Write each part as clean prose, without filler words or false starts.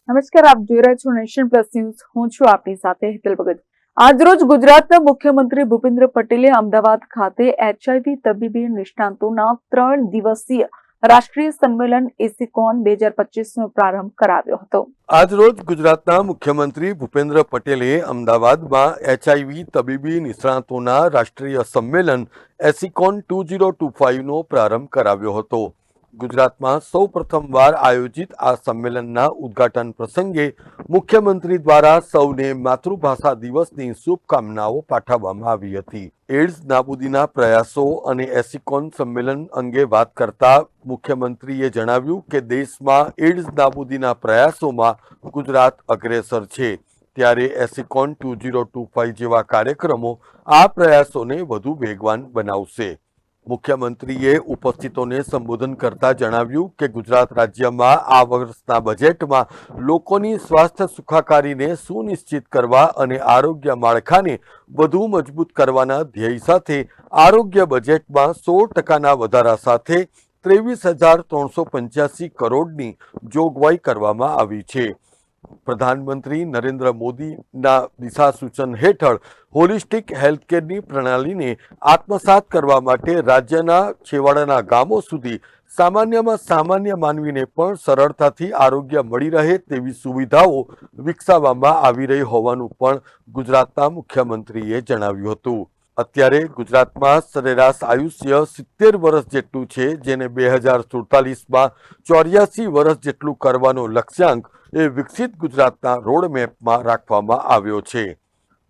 નમસ્કાર, આપ જોઈ રહ્યા છો નેશન પ્લસ ન્યૂઝ. હું છું આપની સાથે હેતલ ભગત. આજરોજ ગુજરાતના મુખ્યમંત્રી ભૂપેન્દ્ર પટેલે અમદાવાદ ખાતે HIV તબીબી નિષ્ણાંતોના 3 દિવસીય રાષ્ટ્રીય સંમેલન એસીકોન 2025નો પ્રારંભ કરાવ્યો હતો. આજરોજ ગુજરાતના મુખ્યમંત્રી ભૂપેન્દ્ર પટેલે અમદાવાદમાં HIV તબીબી નિષ્ણાંતોના રાષ્ટ્રીય સંમેલન એસીકોન 2025નો પ્રારંભ કરાવ્યો હતો. ગુજરાતમાં સૌ પ્રથમવાર આયોજિત આ સંમેલનના ઉદ્ઘાટન પ્રસંગે મુખ્યમંત્રી દ્વારા સૌને માતૃભાષા દિવસની શુભકામનાઓ પાઠવવામાં આવી હતી. એડ્સ નાબૂદીના પ્રયાસો અને એસીકોન સંમેલન અંગે વાત કરતા મુખ્યમંત્રીએ જણાવ્યું કે દેશમાં એડ્સ નાબૂદીના પ્રયાસોમાં ગુજરાત અગ્રેસર છે, ત્યારે એસીકોન 2025 જેવા કાર્યક્રમો આ પ્રયાસોને વધુ વેગવાન બનાવશે. મુખ્યમંત્રીએ ઉપસ્થિતોને સંબોધન કરતા જણાવ્યું કે ગુજરાત રાજ્યમાં આ વર્ષના બજેટમાં લોકોની સ્વાસ્થ્ય સુખાકારીને સુનિશ્ચિત કરવા અને આરોગ્ય માળખાને વધુ મજબૂત કરવાના ધ્યેય સાથે આરોગ્ય બજેટમાં 16% વધારા સાથે 23,385 કરોડની જોગવાઈ કરવામાં આવી છે. પ્રધાનમંત્રી નરેન્દ્ર મોદીના દિશા સૂચન હેઠળ હોલિસ્ટિક હેલ્થકેરની પ્રણાલીને આત્મસાત કરવા માટે રાજ્યના છેવાડાના ગામો સુધી સામાન્યમાં સામાન્ય માનવીને પણ સરળતાથી આરોગ્ય મળી રહે તેવી સુવિધાઓ વિકસાવવામાં આવી રહી હોવાનું પણ ગુજરાતના મુખ્યમંત્રીએ જણાવ્યું હતું. અત્યારે ગુજરાતમાં સરેરાશ આયુષ્ય 70 વર્ષ જેટલું છે, જેને 2047માં 84 વર્ષ જેટલું કરવાનો લક્ષ્યાંક એ વિકસિત ગુજરાતના રોડમેપમાં રાખવામાં આવ્યો છે.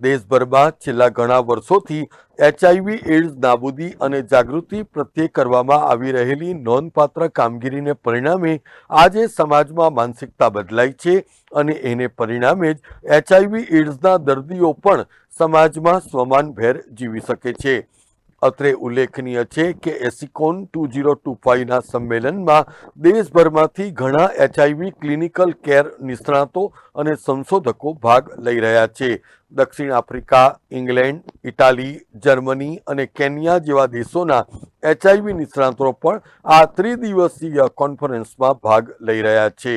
દેશભરમાં છેલ્લા ઘણા વર્ષોથી HIV એડ્સ નાબૂદી અને જાગૃતિ પ્રત્યે કરવામાં આવી રહેલી નોંધપાત્ર કામગીરીને પરિણામે આજે સમાજમાં માનસિકતા બદલાઈ છે અને એને પરિણામે જ HIV એડ્સના દર્દીઓ પણ સમાજમાં સ્વમાનભેર જીવી શકે છે. અત્રે ઉલ્લેખનીય છે કે એસીકોન 2025ના સંમેલનમાં દેશભરમાંથી ઘણા HIV ક્લિનિકલ કેર નિષ્ણાતો અને સંશોધકો ભાગ લઈ રહ્યા છે. દક્ષિણ આફ્રિકા, ઇંગ્લેન્ડ, ઇટાલી, જર્મની અને કેન્યા જેવા દેશોના HIV નિષ્ણાતો પણ આ ત્રિદિવસીય કોન્ફરન્સમાં ભાગ લઈ રહ્યા છે.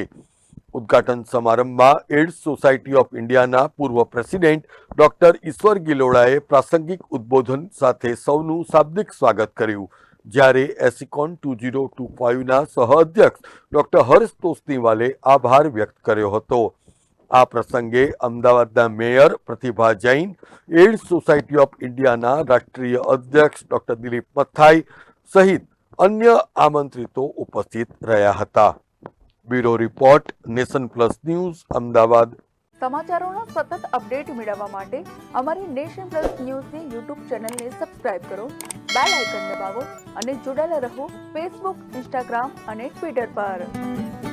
ઉદ્ઘાટન સમારંભમાં એડ્સ સોસાયટી ઓફ ઇન્ડિયાના પૂર્વ પ્રેસિડેન્ટ ડોક્ટર ઈશ્વર ગિલોડાએ પ્રાસંગિક ઉદ્બોધન સાથે સૌનું શાબ્દિક સ્વાગત કર્યું, જ્યારે એસીકોન 2025ના સહ-અધ્યક્ષ ડોક્ટર હર્ષ તોષનીવાલે આભાર વ્યક્ત કર્યો હતો. આ પ્રસંગે અમદાવાદના mayor Pratibha Jain, AIDS society of ઇન્ડિયાના રાષ્ટ્રીય અધ્યક્ષ ડોક્ટર દિલીપ મથાઈ સહિત અન્ય આમંત્રિતો ઉપસ્થિત રહ્યા હતા. Bureau report, nation plus news, Ahmedabad. સમાચારોના સતત અપડેટ મેળવવા માટે અમારી નેશન પ્લસ ન્યૂઝની યુટ્યુબ ચેનલને સબસ્ક્રાઇબ કરો, બેલ આઇકન દબાવો અને જોડાયેલા રહો ફેસબુક, ઇન્સ્ટાગ્રામ અને ટ્વિટર પર.